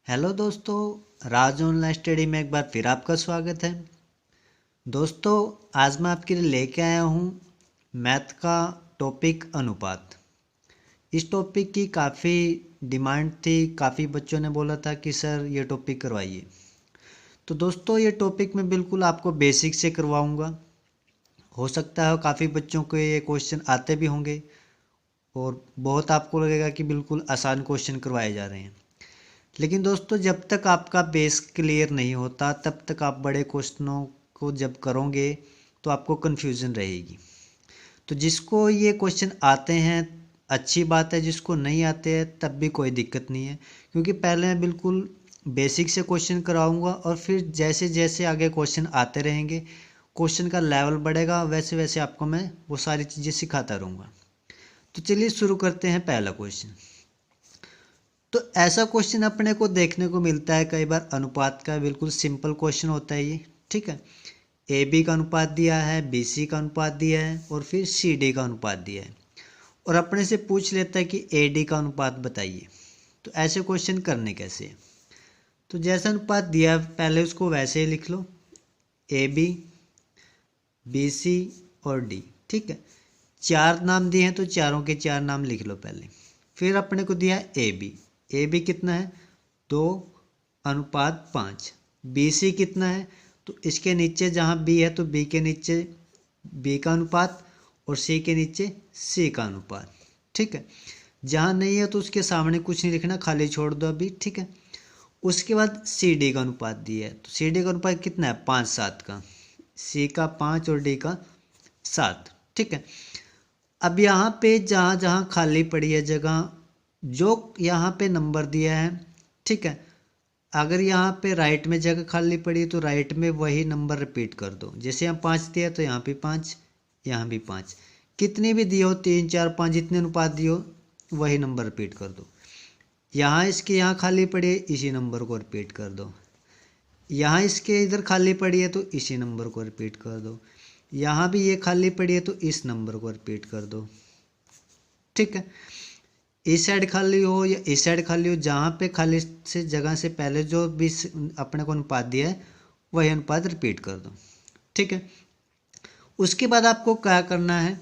Hello दोस्तों, राज online study में एक बार फिर आपका स्वागत है। दोस्तों, आज मैं आपके लिए लेके आया हूँ मैथ का टॉपिक अनुपात। इस टॉपिक की काफ़ी डिमांड थी, काफ़ी बच्चों ने बोला था कि सर ये टॉपिक करवाइए। तो दोस्तों, ये टॉपिक मैं बिल्कुल आपको बेसिक से करवाऊँगा। हो सकता है काफ़ी बच्चों को ये क्वेश्चन आते भी होंगे और बहुत आपको लगेगा कि बिल्कुल आसान क्वेश्चन करवाए जा रहे हैं। लेकिन दोस्तों, जब तक आपका बेस क्लियर नहीं होता तब तक आप बड़े क्वेश्चनों को जब करोगे तो आपको कन्फ्यूज़न रहेगी। तो जिसको ये क्वेश्चन आते हैं अच्छी बात है, जिसको नहीं आते हैं तब भी कोई दिक्कत नहीं है, क्योंकि पहले मैं बिल्कुल बेसिक से क्वेश्चन कराऊंगा और फिर जैसे जैसे आगे क्वेश्चन आते रहेंगे, क्वेश्चन का लेवल बढ़ेगा, वैसे वैसे आपको मैं वो सारी चीज़ें सिखाता रहूँगा। तो चलिए शुरू करते हैं पहला क्वेश्चन। तो ऐसा क्वेश्चन अपने को देखने को मिलता है कई बार, अनुपात का बिल्कुल सिंपल क्वेश्चन होता है ये। ठीक है, ए बी का अनुपात दिया है, बी सी का अनुपात दिया है और फिर सी डी का अनुपात दिया है और अपने से पूछ लेता है कि ए डी का अनुपात बताइए। तो ऐसे क्वेश्चन करने कैसे हैं? तो जैसा अनुपात दिया है पहले उसको वैसे ही लिख लो, ए बी सी और डी। ठीक है, चार नाम दिए हैं तो चारों के चार नाम लिख लो पहले। फिर अपने को दिया है ए बी कितना है 2:5। बी सी कितना है, तो इसके नीचे जहाँ बी है तो बी के नीचे बी का अनुपात और सी के नीचे सी का अनुपात। ठीक है, जहाँ नहीं है तो उसके सामने कुछ नहीं लिखना, खाली छोड़ दो अभी। ठीक है, उसके बाद सी डी का अनुपात दिया है, तो सी डी का अनुपात कितना है 5:7 का, सी का 5 और डी का 7। ठीक है, अब यहाँ पे जहाँ जहाँ खाली पड़ी है जगह, जो यहाँ पे नंबर दिया है, ठीक है, अगर यहाँ पे राइट में जगह खाली पड़ी तो राइट में वही नंबर रिपीट कर दो। जैसे यहाँ 5 दिया तो यहाँ पे 5, यहाँ भी 5, कितनी भी दिए हो 3 4 5 जितने अनुपात दिए हो वही नंबर रिपीट कर दो। यहाँ इसके यहाँ खाली पड़ी है, इसी नंबर को रिपीट कर दो। यहाँ इसके इधर खाली पड़ी है तो इसी नंबर को रिपीट कर दो। यहाँ भी ये खाली पड़ी है तो इस नंबर को रिपीट कर दो। ठीक है, इस साइड खाली हो या इस साइड खाली हो, जहाँ पे खाली से जगह से पहले जो भी अपने को अनुपात दिया है वही अनुपात रिपीट कर दो। ठीक है, उसके बाद आपको क्या करना है,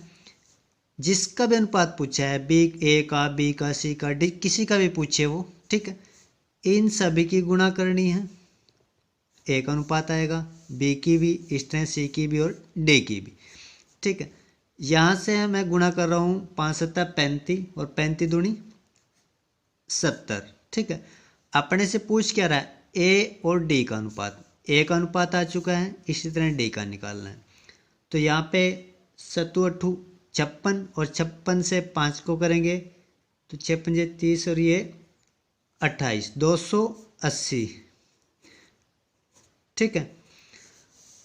जिसका भी अनुपात पूछा है, बी ए का, बी का, सी का, डी, किसी का भी पूछे वो, ठीक है, इन सभी की गुणा करनी है। ए का अनुपात आएगा, बी की भी इस तरह, सी की भी और डी की भी। ठीक है, यहाँ से मैं गुणा कर रहा हूँ 5×7 = 35 और 35×2 = 70। ठीक है, अपने से पूछ क्या रहा है, ए और डी का अनुपात। ए का अनुपात आ चुका है, इसी तरह डी का निकालना है। तो यहाँ पे 7×8 = 56 और 56 से 5 को करेंगे तो 6×5 = 30 और ये 28, 280। ठीक है,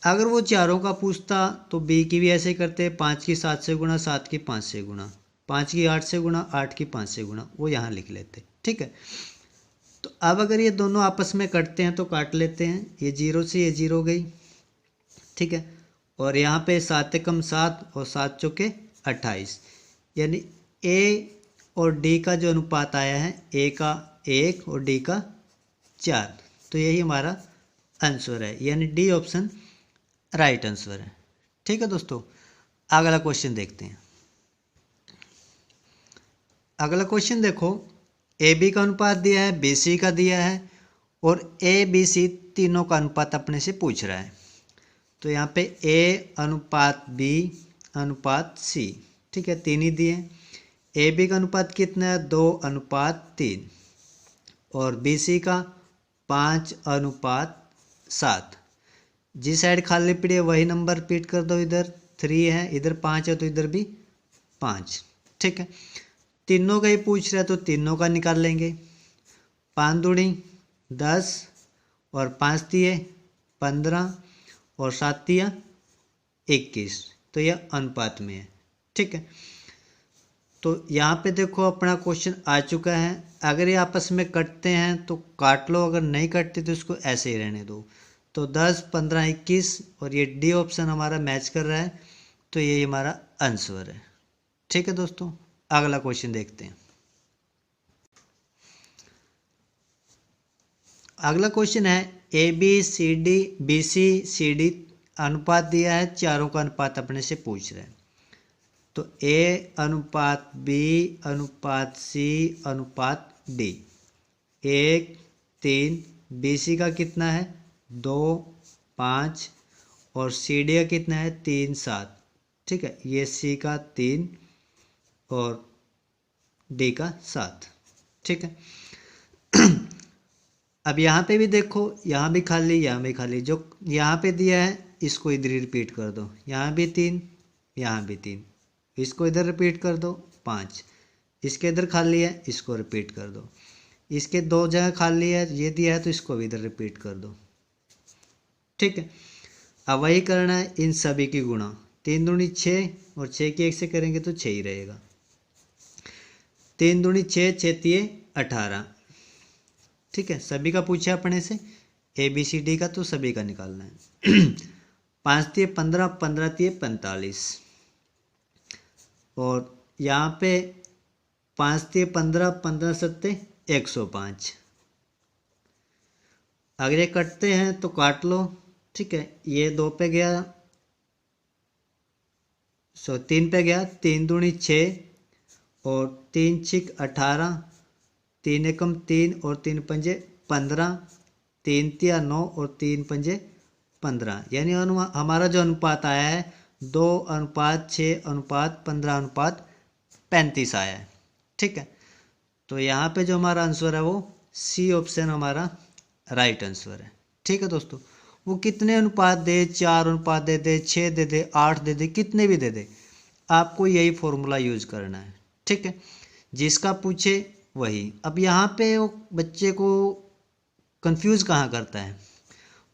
अगर वो चारों का पूछता तो बी की भी ऐसे करते, 5 की 7 से गुणा, 7 की 5 से गुणा, 5 की 8 से गुणा, 8 की 5 से गुणा, वो यहाँ लिख लेते। ठीक है, तो अब अगर ये दोनों आपस में कटते हैं तो काट लेते हैं, ये 0 से ये 0 गई। ठीक है, और यहाँ पे 7 × 7 और 7 × 28, यानी ए और डी का जो अनुपात आया है, ए का 1 और डी का 4, तो यही हमारा आंसर है, यानी डी ऑप्शन राइट आंसर है। ठीक है दोस्तों, अगला क्वेश्चन देखते हैं। अगला क्वेश्चन देखो, ए बी का अनुपात दिया है, बी सी का दिया है और ए बी सी तीनों का अनुपात अपने से पूछ रहा है। तो यहाँ पे ए अनुपात बी अनुपात सी, ठीक है, 3 ही दिए। ए बी का अनुपात कितना है 2:3 और बी सी का 5:7। जिस साइड खाली पड़ी है वही नंबर रिपीट कर दो, इधर 3 है, इधर 5 है तो इधर भी 5। ठीक है, तीनों का ही पूछ रहा है तो तीनों का निकाल लेंगे। 5×2 = 10 और 5 दिए 15 और 7 दिया 21, तो यह अनुपात में है। ठीक है, तो यहाँ पे देखो अपना क्वेश्चन आ चुका है। अगर ये आपस में कटते हैं तो काट लो, अगर नहीं कटते तो इसको ऐसे ही रहने दो। तो 10, 15, 21 और ये डी ऑप्शन हमारा मैच कर रहा है, तो ये हमारा आंसर है। ठीक है दोस्तों, अगला क्वेश्चन देखते हैं। अगला क्वेश्चन है A B C D B C C D अनुपात दिया है, चारों का अनुपात अपने से पूछ रहे हैं। तो ए अनुपात बी अनुपात सी अनुपात डी, 1 3, बी सी का कितना है 2 5 और सी डी का कितना है 3 7। ठीक है, ये सी का 3 और डी का 7। ठीक है, अब यहाँ पे भी देखो, यहाँ भी खाली यहाँ भी खाली, जो यहाँ पे दिया है इसको इधर ही रिपीट कर दो, यहाँ भी 3 यहाँ भी 3, इसको इधर रिपीट कर दो 5, इसके इधर खाली है इसको रिपीट कर दो, इसके 2 जगह खाली है ये दिया है तो इसको भी इधर रिपीट कर दो। ठीक है, अब वही करना है इन सभी की गुणा, 3 दूनी 6 और 6 की 1 से करेंगे तो 6 ही रहेगा, 3 दूनी 6 6 तिये 18। ठीक है, सभी का पूछा अपने से ए बी सी डी का, तो सभी का निकालना है। 5 तिये 15, 15 तिये 45 और यहाँ पे 5 तिये 15, 15 सत्ते 105। अगर ये कटते हैं तो काट लो। ठीक है, ये 2 पे गया 3 पे गया, 3 दूनी 6 और 3 छिक 18, 3 एकम 3 और 3 पंजे 15, 3 तिया 9 और 3 पंजे 15, यानी हमारा जो अनुपात आया है 2 अनुपात 6 अनुपात 15 अनुपात 35 आया है। ठीक है, तो यहाँ पे जो हमारा आंसर है वो सी ऑप्शन हमारा राइट आंसर है। ठीक है दोस्तों, वो कितने अनुपात दे, 4 अनुपात दे दे, 6 दे दे, 8 दे दे, कितने भी दे दे, आपको यही फॉर्मूला यूज करना है। ठीक है, जिसका पूछे वही। अब यहाँ पे वो बच्चे को कंफ्यूज कहाँ करता है,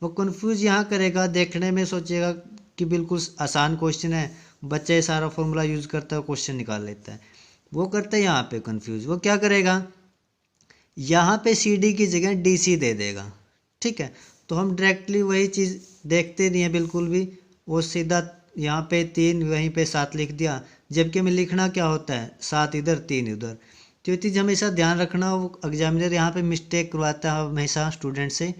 वो कंफ्यूज यहाँ करेगा, देखने में सोचेगा कि बिल्कुल आसान क्वेश्चन है, बच्चा ये सारा फॉर्मूला यूज करता है क्वेश्चन निकाल लेता है, वो करता है यहाँ पे कंफ्यूज। वो क्या करेगा, यहाँ पे सी डी की जगह डी सी दे देगा। ठीक है, तो हम डायरेक्टली वही चीज़ देखते नहीं है बिल्कुल भी, वो सीधा यहाँ पे 3 वहीं पे 7 लिख दिया, जबकि हमें लिखना क्या होता है 7 इधर 3 उधर। तो ये चीज़ हमेशा ध्यान रखना, वो एग्जामिनर यहाँ पे मिस्टेक करवाता है हमेशा स्टूडेंट से,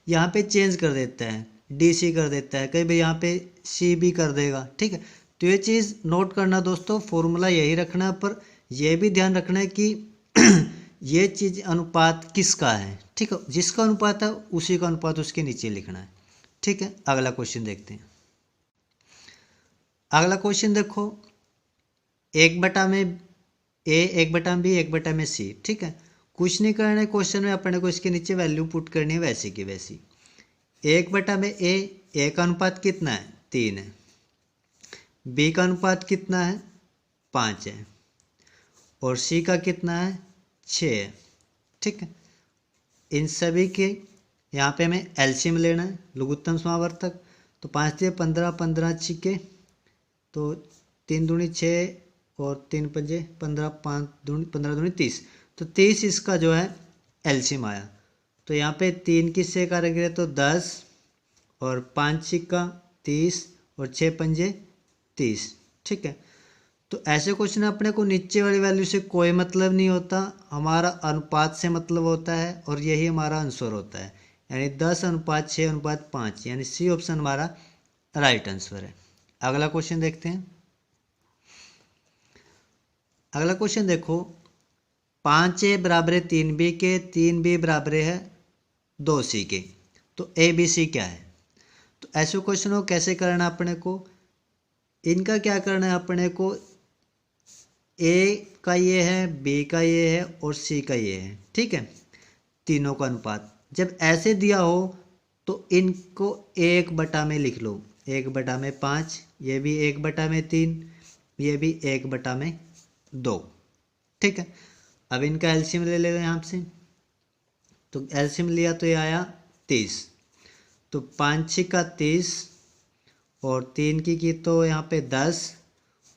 यहाँ पे चेंज कर देता है, डी सी कर देता है, कई बार यहाँ पे सी भी कर देगा। ठीक है, तो ये चीज़ नोट करना दोस्तों, फॉर्मूला यही रखना, पर यह भी ध्यान रखना है कि ये चीज़ अनुपात किसका है। ठीक है, जिसका अनुपात है उसी का अनुपात उसके नीचे लिखना है। ठीक है, अगला क्वेश्चन देखते हैं। अगला क्वेश्चन देखो, 1/में ए 1/में बी 1/में सी। ठीक है, कुछ नहीं करना है क्वेश्चन में, अपने को इसके नीचे वैल्यू पुट करनी है वैसी की वैसी। 1/में ए का अनुपात कितना है 3 है, बी का अनुपात कितना है 5 है और सी का कितना है 6 है। ठीक है, इन सभी के यहाँ पे हमें एलसीएम लेना है, लघुत्तम समावर्तक। तो 5 तिये 15, 15 छिके तो 3 दूनी 6 और 3 पंजे 15, 5 दूनी 15 दूनी 30, तो 30 इसका जो है एलसीएम आया। तो यहाँ पे 3 किससे करेंगे तो 10 और 5 छिक्का 30 और 6 पंजे 30। ठीक है, तो ऐसे क्वेश्चन अपने को नीचे वाली वैल्यू से कोई मतलब नहीं होता, हमारा अनुपात से मतलब होता है और यही हमारा आंसर होता है, यानी 10 अनुपात 6 अनुपात 5, यानी सी ऑप्शन हमारा राइट आंसर है। अगला क्वेश्चन देखते हैं। अगला क्वेश्चन देखो, 5A बराबर है 3B के, 3B बराबर है 2C के, तो ABC क्या है। तो ऐसे क्वेश्चन को कैसे करना अपने को, इनका क्या करना है अपने को, ए का ये है, बी का ये है और सी का ये है। ठीक है, तीनों का अनुपात जब ऐसे दिया हो तो इनको 1/में लिख लो, 1/में 5, ये भी 1/में 3, ये भी 1/में 2। ठीक है, अब इनका एलसीएम ले लेगा यहाँ से, तो एलसीएम लिया तो ये आया 30, तो 5 छिक्का 30 और 3 की तो यहाँ पे 10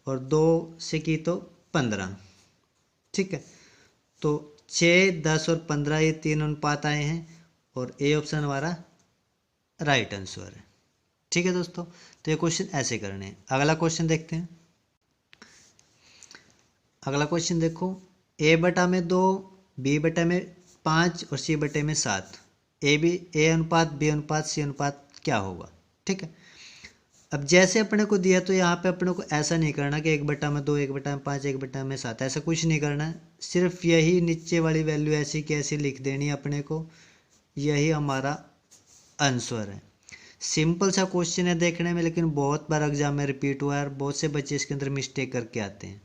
और 2 से की तो 15। ठीक है, तो 6, 10 और 15 ये 3 अनुपात आए हैं और ए ऑप्शन हमारा राइट आंसर है। ठीक है दोस्तों, तो ये क्वेश्चन ऐसे करने हैं। अगला क्वेश्चन देखते हैं। अगला क्वेश्चन देखो, A/2, B/5 और C/7। ए अनुपात बी अनुपात सी अनुपात क्या होगा। ठीक है, अब जैसे अपने को दिया तो यहाँ पे अपने को ऐसा नहीं करना कि 1/2, 1/5, 1/7, ऐसा कुछ नहीं करना है। सिर्फ यही नीचे वाली वैल्यू ऐसी की ऐसी लिख देनी है अपने को, यही हमारा आंसर है। सिंपल सा क्वेश्चन है देखने में, लेकिन बहुत बार एग्जाम में रिपीट हुआ है, बहुत से बच्चे इसके अंदर मिस्टेक करके आते हैं।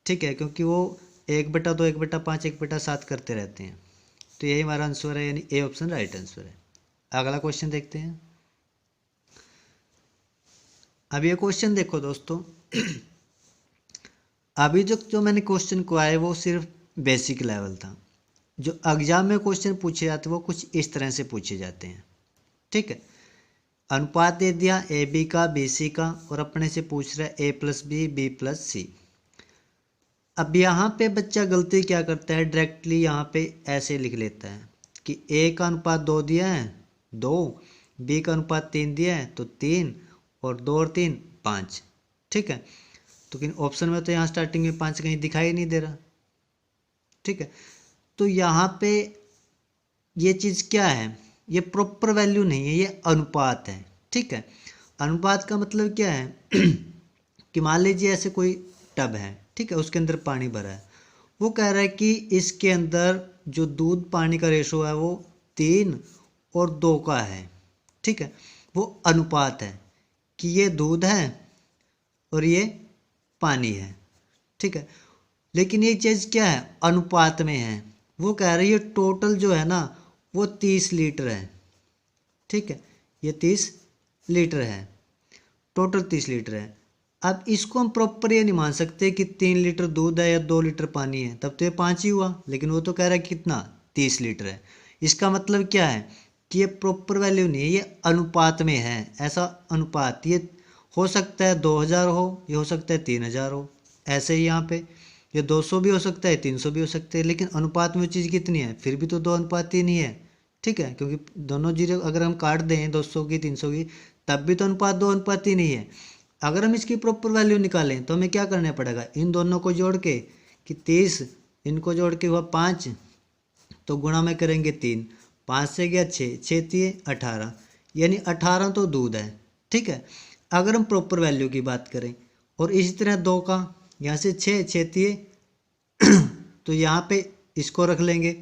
ठीक है, क्योंकि वो 1/2, 1/5, 1/7 करते रहते हैं। तो यही हमारा आंसर है, यानी ए ऑप्शन राइट आंसर है। अगला क्वेश्चन देखते हैं। अब ये क्वेश्चन देखो दोस्तों, अभी जो मैंने क्वेश्चन को आया वो सिर्फ बेसिक लेवल था। जो एग्जाम में क्वेश्चन पूछे जाते हैं वो कुछ इस तरह से पूछे जाते हैं। ठीक है, अनुपात दे दिया ए बी का बी सी का, और अपने से पूछ रहा है a+b b+c। अब यहाँ पे बच्चा गलती क्या करता है, डायरेक्टली यहाँ पे ऐसे लिख लेता है कि a का अनुपात 2 दिया है 2, b का अनुपात 3 दिया है तो 3, और 2 और 3 5। ठीक है, तो लेकिन ऑप्शन में तो यहाँ स्टार्टिंग में 5 कहीं दिखाई नहीं दे रहा। ठीक है, तो यहाँ पे ये चीज़ क्या है, ये प्रॉपर वैल्यू नहीं है, ये अनुपात है। ठीक है, अनुपात का मतलब क्या है कि मान लीजिए ऐसे कोई टब है, ठीक है, उसके अंदर पानी भरा है, वो कह रहा है कि इसके अंदर जो दूध पानी का रेशो है वो 3 और 2 का है। ठीक है, वो अनुपात है कि ये दूध है और ये पानी है। ठीक है, लेकिन ये चीज़ क्या है, अनुपात में है। वो कह रही है टोटल जो है ना वो 30 लीटर है। ठीक है, ये 30 लीटर है, टोटल 30 लीटर है। अब इसको हम प्रॉपर ये नहीं मान सकते कि 3 लीटर दूध है या 2 लीटर पानी है, तब तो ये 5 ही हुआ, लेकिन वो तो कह रहा है कितना 30 लीटर है। इसका मतलब क्या है कि ये प्रॉपर वैल्यू नहीं है, ये अनुपात में है। ऐसा अनुपात ये हो सकता है 2000 हो, ये हो सकता है 3000 हो, ऐसे ही यहाँ पे ये 200 भी हो सकता है 300 भी हो सकते हैं, लेकिन अनुपात में चीज़ कितनी है, फिर भी तो 2 अनुपात 3 ही है। ठीक है, क्योंकि दोनों जीरो अगर हम काट दें 200 की 300 की, तब भी तो अनुपात 2 अनुपात 3 ही है। अगर हम इसकी प्रॉपर वैल्यू निकालें तो हमें क्या करना पड़ेगा, इन दोनों को जोड़ के कि 30, इनको जोड़ के हुआ 5, तो गुणा में करेंगे 3, 5 से गया 6, 6 3 18, यानी 18 तो दूध है। ठीक है, अगर हम प्रॉपर वैल्यू की बात करें, और इसी तरह 2 का यहाँ से 6 6 3 तो यहाँ पे इसको रख लेंगे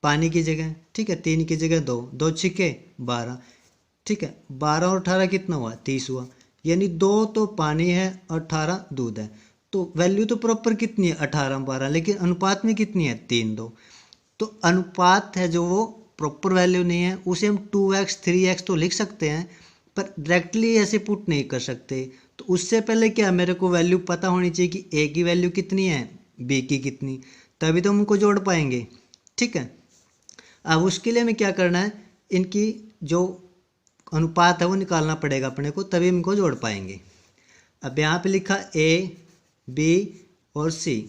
पानी की जगह। ठीक है, 3 की जगह 2, 2 छिके 12। ठीक है, 12 और 18 कितना हुआ 30 हुआ, यानी 2 तो पानी है और 18 दूध है। तो वैल्यू तो प्रॉपर कितनी है 18 12, लेकिन अनुपात में कितनी है 3 2। तो अनुपात है जो वो प्रॉपर वैल्यू नहीं है, उसे हम 2x 3x तो लिख सकते हैं, पर डायरेक्टली ऐसे पुट नहीं कर सकते। तो उससे पहले क्या मेरे को वैल्यू पता होनी चाहिए कि a की वैल्यू कितनी है b की कितनी, तभी तो हम उनको जोड़ पाएंगे। ठीक है, अब उसके लिए हमें क्या करना है, इनकी जो अनुपात है वो निकालना पड़ेगा अपने को, तभी हम इनको जोड़ पाएंगे। अब यहाँ पे लिखा a b और c,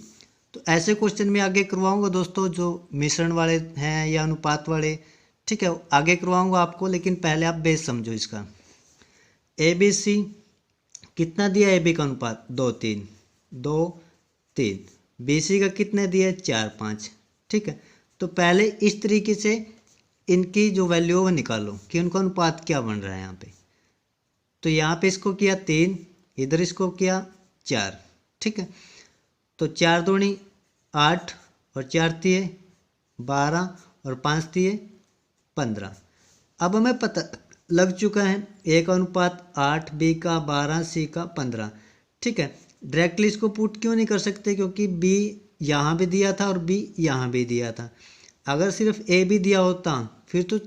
तो ऐसे क्वेश्चन में आगे करवाऊंगा दोस्तों जो मिश्रण वाले हैं या अनुपात वाले। ठीक है, आगे करवाऊंगा आपको, लेकिन पहले आप बेस समझो इसका। ए बी सी कितना दिया, ए बी का अनुपात 2 3 2 3, बी सी का कितने दिया 4 5। ठीक है, तो पहले इस तरीके से इनकी जो वैल्यू है वो निकालो कि उनका अनुपात क्या बन रहा है यहाँ पे। तो यहाँ पे इसको किया 3, इधर इसको किया 4। ठीक है, तो 4 दूनी 8 और 4 तिये 12 और 5 तिये 15। अब हमें पता लग चुका है ए का अनुपात 8, बी का 12, सी का 15। ठीक है, डायरेक्टली इसको पुट क्यों नहीं कर सकते, क्योंकि बी यहाँ भी दिया था और बी यहाँ भी दिया था। अगर सिर्फ ए भी दिया होता फिर तो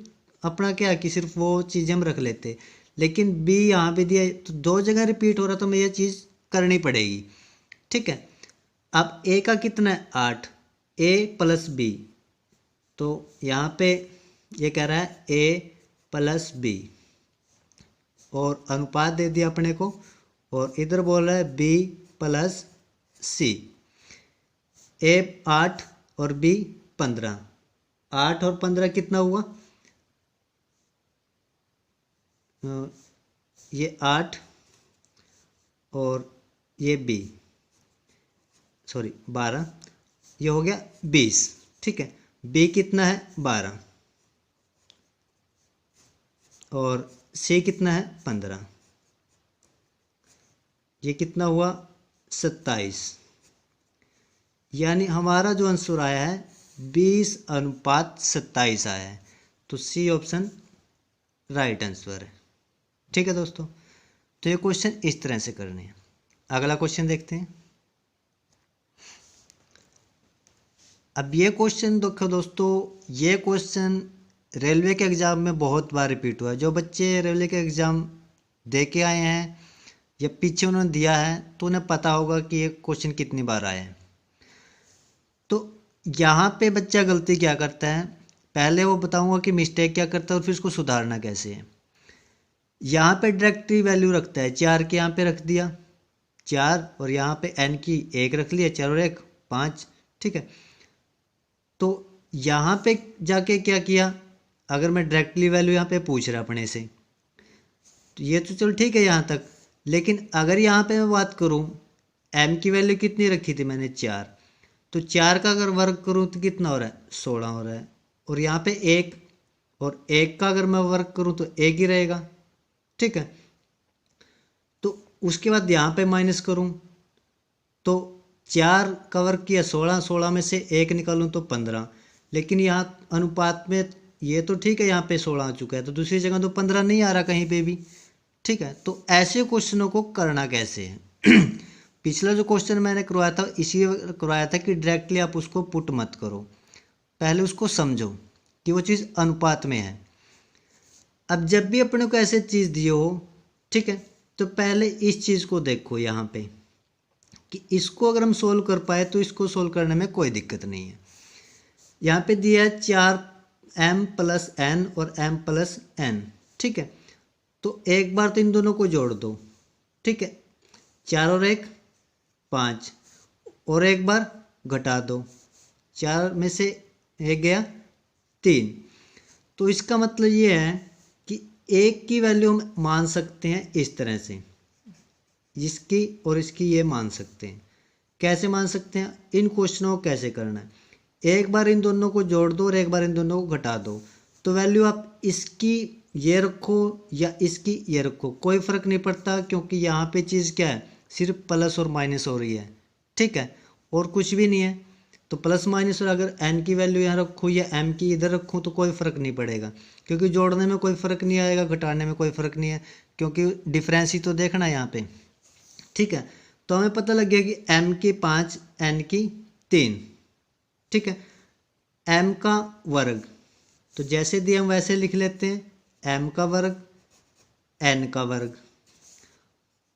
अपना क्या कि सिर्फ वो चीज़ हम रख लेते, लेकिन बी यहाँ भी दिया तो 2 जगह रिपीट हो रहा, तो हमें यह चीज़ करनी पड़ेगी। ठीक है, अब ए का कितना है 8, ए प्लस बी, तो यहाँ पे ये कह रहा है ए प्लस बी, और अनुपात दे दिया अपने को, और इधर बोल रहा है बी प्लस सी। ए 8 और बी 15, 8 और 15 कितना हुआ, ये 8 और ये बी सॉरी 12, ये हो गया 20। ठीक है, बी कितना है 12, और C कितना है 15, ये कितना हुआ 27। यानी हमारा जो आंसर आया है 20:27 आया है। तो C ऑप्शन राइट आंसर है। ठीक है दोस्तों, तो ये क्वेश्चन इस तरह से करने हैं। अगला क्वेश्चन देखते हैं। अब ये क्वेश्चन देखो दोस्तों, ये क्वेश्चन रेलवे के एग्ज़ाम में बहुत बार रिपीट हुआ है। जो बच्चे रेलवे के एग्ज़ाम दे के आए हैं या पीछे उन्होंने दिया है तो उन्हें पता होगा कि ये क्वेश्चन कितनी बार आया है। तो यहाँ पे बच्चा गलती क्या करता है, पहले वो बताऊंगा कि मिस्टेक क्या करता है और फिर उसको सुधारना कैसे है। यहाँ पे डायरेक्टरी वैल्यू रखता है, 4 के यहाँ पे रख दिया 4, और यहाँ पे n की 1 रख लिया, 4 और 1 5। ठीक है, तो यहाँ पे जाके क्या किया, अगर मैं डायरेक्टली वैल्यू यहाँ पे पूछ रहा अपने से तो ये तो चलो ठीक है यहाँ तक, लेकिन अगर यहाँ पे मैं बात करूँ m की वैल्यू कितनी रखी थी मैंने 4, तो 4 का अगर वर्ग करूँ तो कितना हो रहा है 16 हो रहा है, और यहाँ पे 1 और 1 का अगर मैं वर्ग करूँ तो 1 ही रहेगा। ठीक है, तो उसके बाद यहाँ पे माइनस करूँ तो 4 का वर्ग किया 16, 16 में से 1 निकालूँ तो 15, लेकिन यहाँ अनुपात में ये तो ठीक है यहाँ पे 16 आ चुका है, तो दूसरी जगह तो 15 नहीं आ रहा कहीं पे भी। ठीक है, तो ऐसे क्वेश्चनों को करना कैसे है पिछला जो क्वेश्चन मैंने करवाया था इसी करवाया था कि डायरेक्टली आप उसको पुट मत करो, पहले उसको समझो कि वो चीज़ अनुपात में है। अब जब भी अपने को ऐसे चीज़ दिए हो, ठीक है, तो पहले इस चीज़ को देखो यहाँ पे कि इसको अगर हम सोल्व कर पाए तो इसको सोल्व करने में कोई दिक्कत नहीं है। यहाँ पे दिया है 4m + n और m + n। ठीक है, तो एक बार तो इन दोनों को जोड़ दो। ठीक है, 4 और 1 5, और एक बार घटा दो, 4 में से 1 गया 3। तो इसका मतलब ये है कि 1 की वैल्यू हम मान सकते हैं इस तरह से, इसकी और इसकी ये मान सकते हैं। कैसे मान सकते हैं, इन क्वेश्चनों को कैसे करना है, एक बार इन दोनों को जोड़ दो और एक बार इन दोनों को घटा दो, तो वैल्यू आप इसकी ये रखो या इसकी ये रखो, कोई फ़र्क नहीं पड़ता, क्योंकि यहाँ पे चीज़ क्या है, सिर्फ प्लस और माइनस हो रही है। ठीक है, और कुछ भी नहीं है, तो प्लस माइनस, और अगर n की वैल्यू यहाँ रखूँ या m की इधर रखूँ तो कोई फ़र्क नहीं पड़ेगा, क्योंकि जोड़ने में कोई फ़र्क नहीं आएगा, घटाने में कोई फ़र्क नहीं है, क्योंकि डिफरेंस ही तो देखना है यहाँ पे। ठीक है, तो हमें पता लग गया कि m की 5 n की 3। ठीक है, m का वर्ग तो जैसे दिए हम वैसे लिख लेते हैं, m का वर्ग n का वर्ग,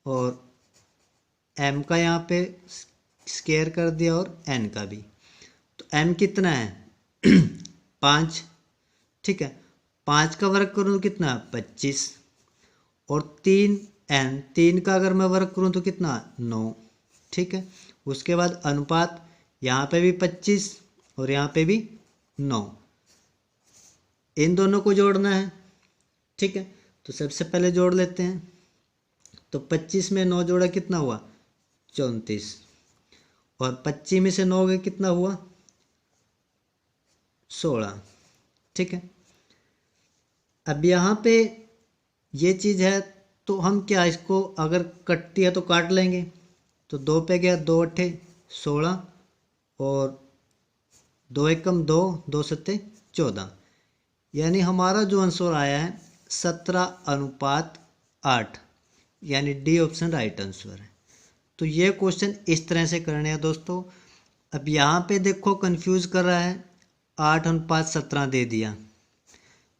और m का यहाँ पे स्क्वायर कर दिया और n का भी। तो m कितना है 5। ठीक है, 5 का वर्ग करूँ तो कितना 25, और 3 का अगर मैं वर्ग करूँ तो कितना 9। ठीक है, उसके बाद अनुपात यहाँ पे भी 25 और यहाँ पे भी 9, इन दोनों को जोड़ना है। ठीक है, तो सबसे पहले जोड़ लेते हैं, तो 25 में 9 जोड़ा कितना हुआ 34, और 25 में से 9 गए कितना हुआ 16। ठीक है, अब यहाँ पे ये चीज़ है तो हम क्या, इसको अगर कटती है तो काट लेंगे, तो 2 पे गया 2 8 16, और 2 एकम 2, 2 7 14, यानी हमारा जो आंसर आया है 17:8, यानी डी ऑप्शन राइट आंसर है। तो ये क्वेश्चन इस तरह से करने हैं दोस्तों। अब यहाँ पे देखो कंफ्यूज कर रहा है, 8:17 दे दिया,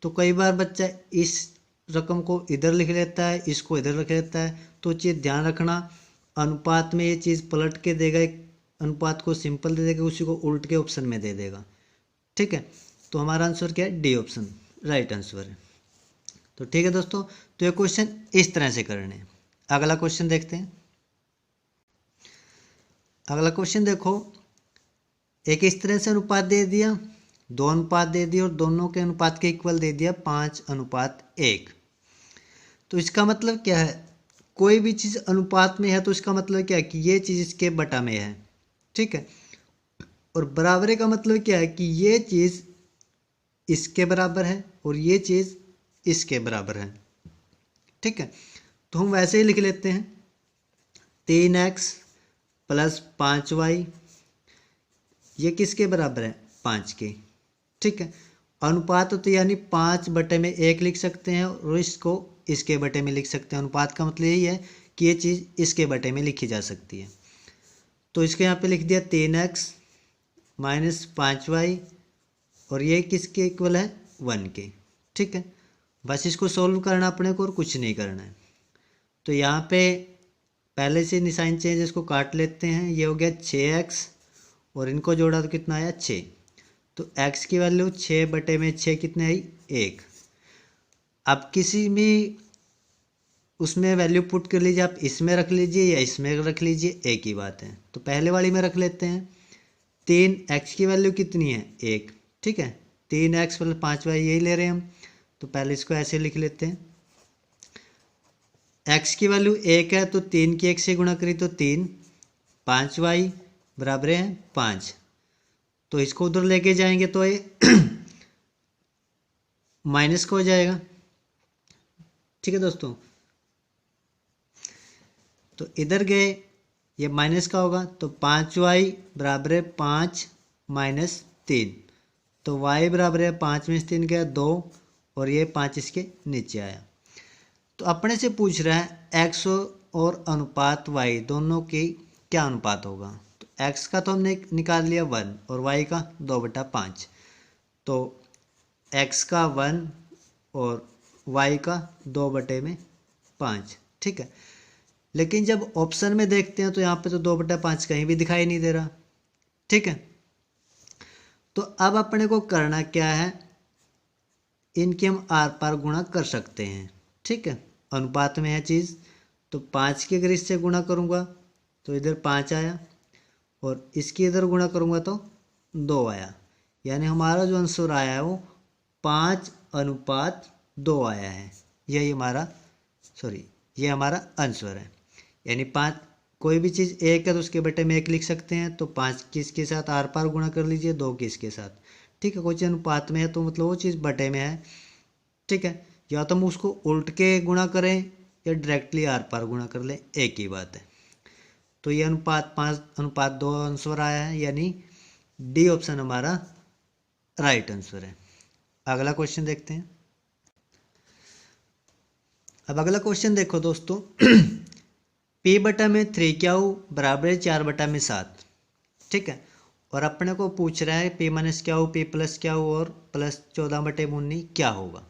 तो कई बार बच्चा इस रकम को इधर लिख लेता है, इसको इधर लिख लेता है, तो चीज़ ध्यान रखना, अनुपात में ये चीज़ पलट के देगा, एक अनुपात को सिंपल दे देगा, उसी को उल्ट के ऑप्शन में दे देगा। ठीक है, तो हमारा आंसर क्या है, डी ऑप्शन राइट आंसर है। तो ठीक है दोस्तों, तो ये क्वेश्चन इस तरह से करने हैं। अगला क्वेश्चन देखते हैं। अगला क्वेश्चन देखो, एक इस तरह से अनुपात दे दिया, 2 अनुपात दे दिए और दोनों के अनुपात के इक्वल दे दिया 5:1। तो इसका मतलब क्या है, कोई भी चीज़ अनुपात में है तो इसका मतलब क्या है कि ये चीज़ इसके बटा में है। ठीक है, और बराबरी का मतलब क्या है कि ये चीज़ इसके बराबर है और ये चीज़ इसके बराबर है। ठीक है, तो हम वैसे ही लिख लेते हैं 3x प्लस 5y, ये किसके बराबर है 5 के। ठीक है, अनुपात तो यानी 5/1 लिख सकते हैं और इसको इसके बटे में लिख सकते हैं। अनुपात का मतलब यही है कि ये चीज़ इसके बटे में लिखी जा सकती है। तो इसके यहाँ पे लिख दिया 3x माइनस 5y और ये किसके इक्वल है 1 के। ठीक है, बस इसको सोल्व करना अपने को और कुछ नहीं करना है। तो यहाँ पे पहले से निशान चेंज, इसको काट लेते हैं। ये हो गया 6x और इनको जोड़ा तो कितना आया 6। तो x की वैल्यू 6/6 कितने आई 1। अब किसी भी उसमें वैल्यू पुट कर लीजिए, आप इसमें रख लीजिए या इसमें रख लीजिए, एक ही बात है। तो पहले वाली में रख लेते हैं। 3x की वैल्यू कितनी है 1। ठीक है, 3x प्लस 5y यही ले रहे हैं हम, तो पहले इसको ऐसे लिख लेते हैं। x की वैल्यू 1 है तो 3 की 1 से गुणा करी तो 3, 5y बराबर है 5। तो इसको उधर लेके जाएंगे तो ये माइनस का हो जाएगा। ठीक है दोस्तों, तो इधर गए ये माइनस का होगा, तो 5y बराबर है 5 माइनस 3। तो y बराबर है 5 में से 3 गया 2 और ये 5 इसके नीचे आया। तो अपने से पूछ रहा है x और अनुपात y दोनों की क्या अनुपात होगा। तो x का तो हमने निकाल लिया 1 और y का 2/5। तो x का 1 और y का 2/5। ठीक है, लेकिन जब ऑप्शन में देखते हैं तो यहाँ पे तो 2/5 कहीं भी दिखाई नहीं दे रहा। ठीक है, तो अब अपने को करना क्या है, इनके हम आर पार गुणा कर सकते हैं। ठीक है, अनुपात में है चीज़, तो 5 के अगर इससे गुणा करूँगा तो इधर 5 आया और इसकी इधर गुणा करूँगा तो 2 आया। यानी हमारा जो आंसर आया है वो 5:2 आया है। यही हमारा ये हमारा आंसर है। यानी 5, कोई भी चीज़ 1 है तो उसके बटे में 1 लिख सकते हैं। तो 5 किसके साथ आर पार गुणा कर लीजिए, 2 किसके साथ। ठीक है, कोई चीज़ अनुपात में है तो मतलब वो चीज़ बटे में है। ठीक है, या तो हम उसको उल्ट के गुणा करें या डायरेक्टली आर पार गुणा कर लें, एक ही बात है। तो ये अनुपात 5:2 आंसर आया है, यानी डी ऑप्शन हमारा राइट आंसर है। अगला क्वेश्चन देखते हैं। अब अगला क्वेश्चन देखो दोस्तों, P/3Q बराबर है 4/7। ठीक है, और अपने को पूछ रहा है P-Q, P+Q और प्लस 14/19 क्या होगा।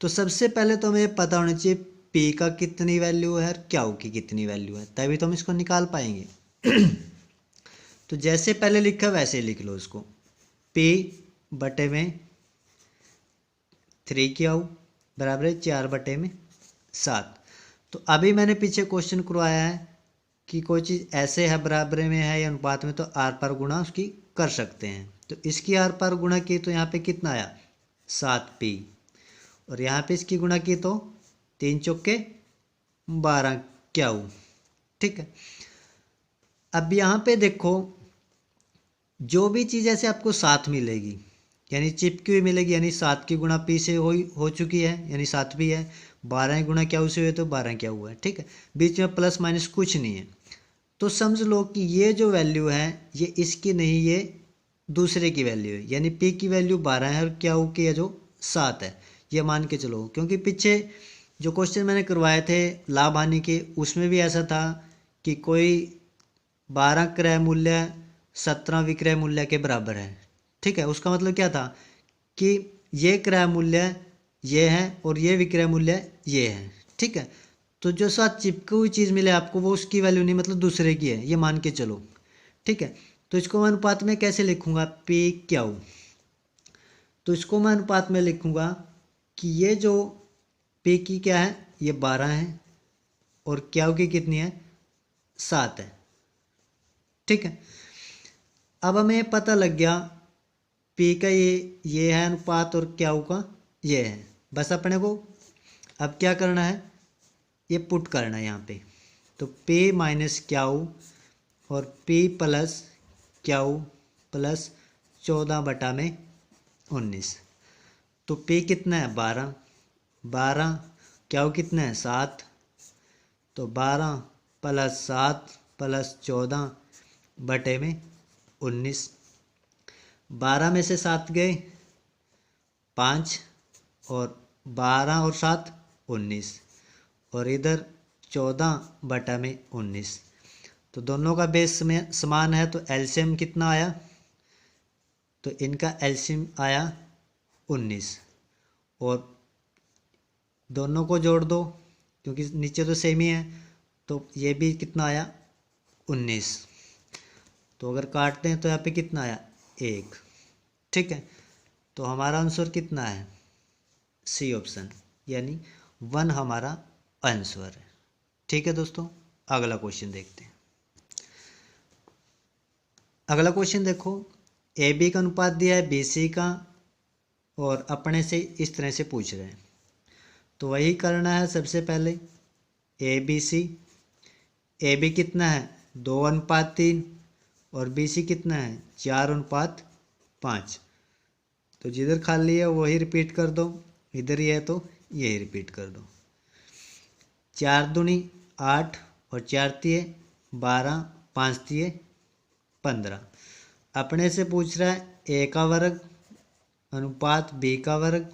तो सबसे पहले तो हमें पता होना चाहिए P का कितनी वैल्यू है और Q की कितनी वैल्यू है, तभी तो हम इसको निकाल पाएंगे। तो जैसे पहले लिखा वैसे लिख लो इसको, P/3Q बराबर है 4/7। तो अभी मैंने पीछे क्वेश्चन करवाया है कि कोई चीज़ ऐसे है बराबर में है या अनुपात में, तो आर पार गुणा उसकी कर सकते हैं। तो इसकी आर पार गुणा की तो यहाँ पे कितना आया 7P और यहाँ पे इसकी गुणा की तो 3 चौके 12Q। ठीक है, अब यहाँ पे देखो जो भी चीज़ ऐसे आपको 7 मिलेगी यानी चिपकी हुई मिलेगी, यानी 7 की गुणा P से हो चुकी है यानी 7P है। 12 गुणा Q से हुए तो 12 हुआ है। ठीक है, बीच में प्लस माइनस कुछ नहीं है। तो समझ लो कि ये जो वैल्यू है ये इसकी नहीं, ये दूसरे की वैल्यू है, यानी P की वैल्यू 12 है और Q की है जो 7 है, ये मान के चलो। क्योंकि पीछे जो क्वेश्चन मैंने करवाए थे लाभ हानि के, उसमें भी ऐसा था कि कोई 12 क्रय मूल्य 17 विक्रय मूल्य के बराबर है। ठीक है, उसका मतलब क्या था कि ये क्रय मूल्य ये है और ये विक्रय मूल्य ये है। ठीक है, तो जो साथ चिपकी हुई चीज़ मिले आपको वो उसकी वैल्यू नहीं, मतलब दूसरे की है, ये मान के चलो। ठीक है, तो इसको मैं अनुपात में कैसे लिखूंगा P/Q। तो इसको मैं अनुपात में लिखूंगा कि ये जो P की क्या है ये 12 है और Q की कितनी है 7 है। ठीक है, अब हमें पता लग गया P का ये है अनुपात और Q का ये है। बस अपने को अब क्या करना है, ये पुट करना है यहाँ पे। तो P-Q और P+Q + 14/19। तो P कितना है 12 12 क्या हो कितना है 7, तो 12 + 7 + 14 बटे में 19। 12 में से 7 गए 5 और 12 और 7 19 और इधर 14 बटा में 19। तो दोनों का बेस में समान है तो एलसीएम कितना आया, तो इनका एलसीएम आया 19 और दोनों को जोड़ दो क्योंकि नीचे तो सेम ही है, तो ये भी कितना आया 19। तो अगर काटते हैं तो यहाँ पे कितना आया 1। ठीक है, तो हमारा आंसर कितना है सी ऑप्शन, यानी 1 हमारा आंसर है। ठीक है दोस्तों, अगला क्वेश्चन देखते हैं। अगला क्वेश्चन देखो, ए बी का अनुपात दिया है बी सी का और अपने से इस तरह से पूछ रहे हैं, तो वही करना है। सबसे पहले ए बी कितना है 2:3 और बी सी कितना है 4:5। तो जिधर खाली है वही रिपीट कर दो, इधर ही है तो यही रिपीट कर दो। 4 दूनी 8 और 4 तिये 12, 5 तिये 15। अपने से पूछ रहा है ए का वर्ग अनुपात बी का वर्ग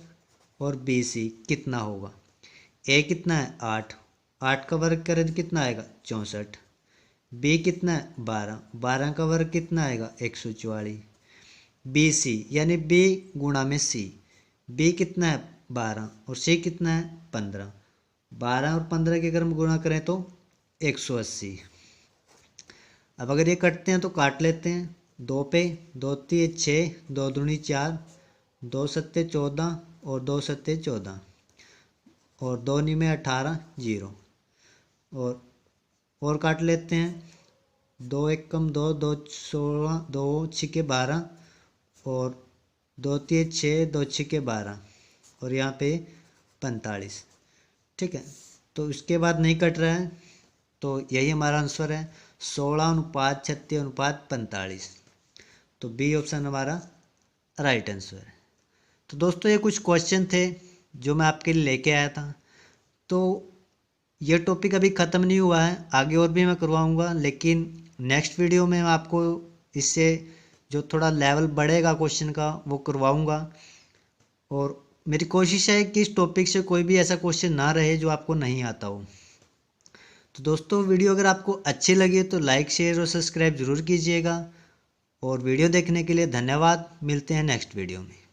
और बी सी कितना होगा। ए कितना है 8, 8 का वर्ग करें तो कितना आएगा 64। बी कितना है 12, 12 का वर्ग कितना आएगा 144। बी सी यानी बी गुणा में सी, बी कितना है 12 और सी कितना है 15। 12 और 15 के अगर हम गुणा करें तो 180। अब अगर ये कटते हैं तो काट लेते हैं। 2 पे 2 तिये 6, 2 दूनी 4, 2 सत्ते 14 और 2 सत्ते 14 और 2 निमे 18 0 और काट लेते हैं। 2 एक कम 2, 2 16, 2 छिके 12 और 2 तिये 6, 2 छिके 12 और यहाँ पे 45। ठीक है, तो इसके बाद नहीं कट रहा है तो यही हमारा आंसर है 16:36:45। तो बी ऑप्शन हमारा राइट आंसर है। तो दोस्तों ये कुछ क्वेश्चन थे जो मैं आपके लिए लेके आया था। तो ये टॉपिक अभी ख़त्म नहीं हुआ है, आगे और भी मैं करवाऊँगा, लेकिन नेक्स्ट वीडियो में मैं आपको इससे जो थोड़ा लेवल बढ़ेगा क्वेश्चन का वो करवाऊँगा। और मेरी कोशिश है कि इस टॉपिक से कोई भी ऐसा क्वेश्चन ना रहे जो आपको नहीं आता हो। तो दोस्तों वीडियो अगर आपको अच्छी लगी तो लाइक शेयर और सब्सक्राइब ज़रूर कीजिएगा। और वीडियो देखने के लिए धन्यवाद। मिलते हैं नेक्स्ट वीडियो में।